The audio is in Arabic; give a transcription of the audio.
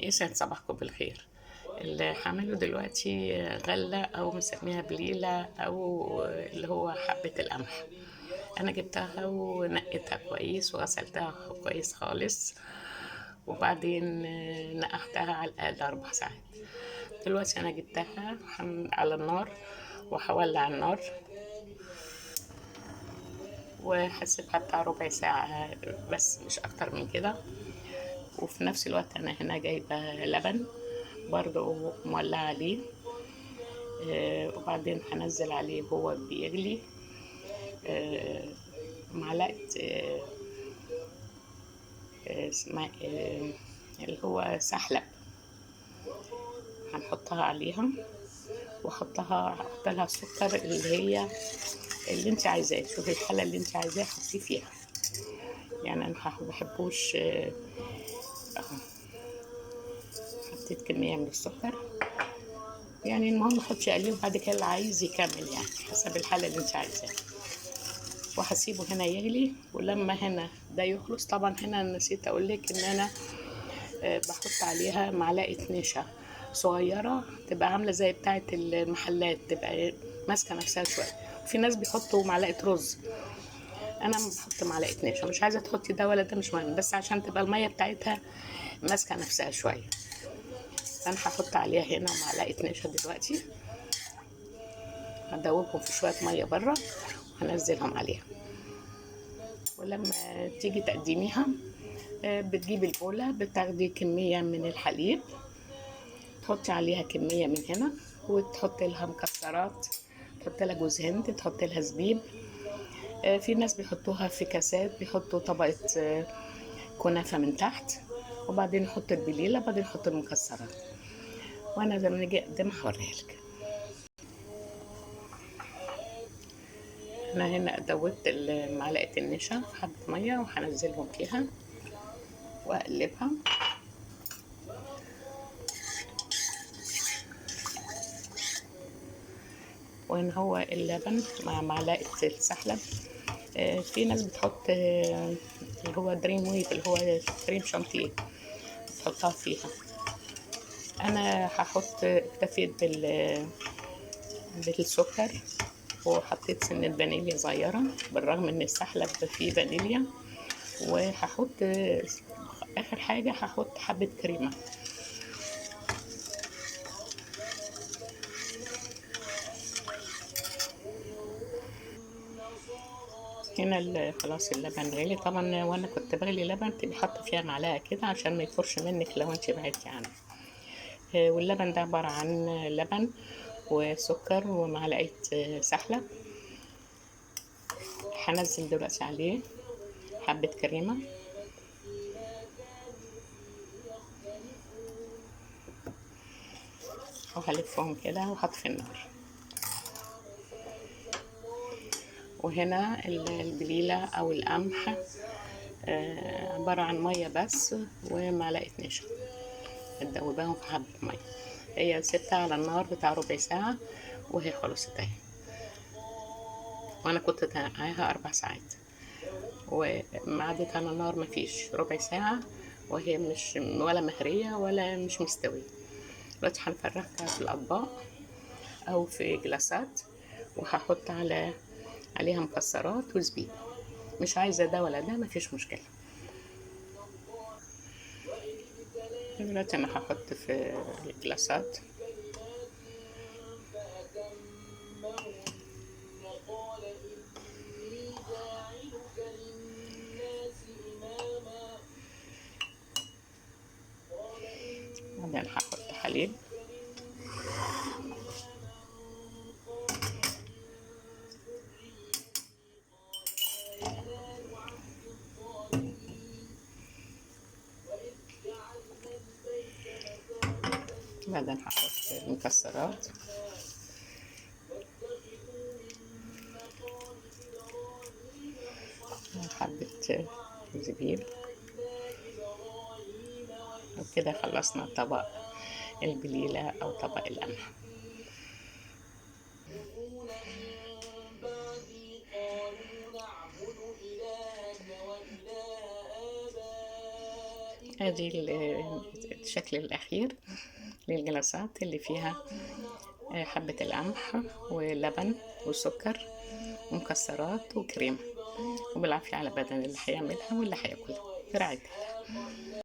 يسعد صباحكم بالخير. اللي هعمله دلوقتي غلة أو مسميها بليلة أو اللي هو حبة القمح. أنا جبتها ونقيتها كويس وغسلتها كويس خالص، وبعدين نقعتها على الأقل 4 ساعات. دلوقتي أنا جبتها على النار وهولع النار وهسيبها بتاع ربع ساعة بس مش أكتر من كده. وفي نفس الوقت أنا هنا جايبة لبن برضو مولع عليه، وبعدين هنزل عليه وهو بيغلي آه، معلقة اسمها اللي هو سحلب، هنحطها عليها هحط لها السكر اللي انت عايزاه. شوفي الحلة اللي انت عايزاه حطيه فيها، يعني انا مبحبوش. حطيت كمية من السكر، يعني المهم حطي عليه وبعد كده اللي عايز يكمل، يعني حسب الحلة اللي انت عايزاه. وهسيبه هنا يغلي، ولما هنا ده يخلص طبعا هنا نسيت اقولك ان انا بحط عليها معلقة نشا صغيرة، تبقى عاملة زي بتاعة المحلات، تبقى ماسكة نفسها شوية. في ناس بيحطوا معلقة رز، انا بحط معلقة نشا. مش عايزة تحطي ده ولا ده مش مهم، بس عشان تبقى المية بتاعتها ماسكة نفسها شوية. انا هحط عليها هنا معلقة نشا دلوقتي، هدوبهم في شوية مية بره وهنزلهم عليها. ولما تيجي تقدميها بتجيبي البولة، بتاخدي كمية من الحليب، تحطي عليها كمية من هنا، وتحطي لها مكسرات، تحطي لها جوز هند، تحطي لها زبيب. في ناس بيحطوها في كاسات، بيحطوا طبقة كنافة من تحت، وبعدين يحطوا البليلة، بعدين يحطوا المكسرات. وانا لما نيجي اقدمها هوريها لك. انا هنا دوبت معلقة النشا في حبة مية وهنزلهم فيها واقلبها. وهنا هو اللبن مع معلقة السحلب. في ناس بتحط اللي هو دريم ويت، اللي هو كريم شانتيه، بتحطها فيها. انا اكتفيت بالسكر، وحطيت سنة فانيليا صغيرة بالرغم ان السحلب فيه فانيليا. وهحط اخر حاجة هحط حبة كريمة. هنا خلاص اللبن غلي طبعا، وانا كنت بغلي لبن تبقي حاطه فيها معلقه كده عشان ما يفرش منك لو انت بعدتي عنه. واللبن ده عباره عن لبن وسكر ومعلقه سحلب. هنزل دلوقتي عليه حبه كريمه، وهلفهم كده وهطفي النار. وهنا البليله او القمح عباره عن ميه بس ومعلقه نشا، تدوباهم في حبه ميه. هي سبتها على النار بتاع ربع ساعه وهي خلصت اهي. وانا كنت نقعاها 4 ساعات، وقعدت على النار مفيش ربع ساعة وهي مش ولا مهرية ولا مش مستوية. دلوقتي هنفرغها في الأطباق أو في جلاسات، وهحط عليها مكسرات وزبيب. مش عايزة ده ولا ده مفيش مشكلة. دلوقتي أنا هحط في الجلاسات. بعدين هحط حليب، بعدين هحط المكسرات، وحبة زبيب. وكده خلصنا طبق البليلة أو طبق القمح. ادي الشكل الاخير للجلسات اللي فيها حبة القمح ولبن وسكر ومكسرات وكريمة، وبالعافية على بدن اللي هيعملها واللي هياكلها برعاية الله.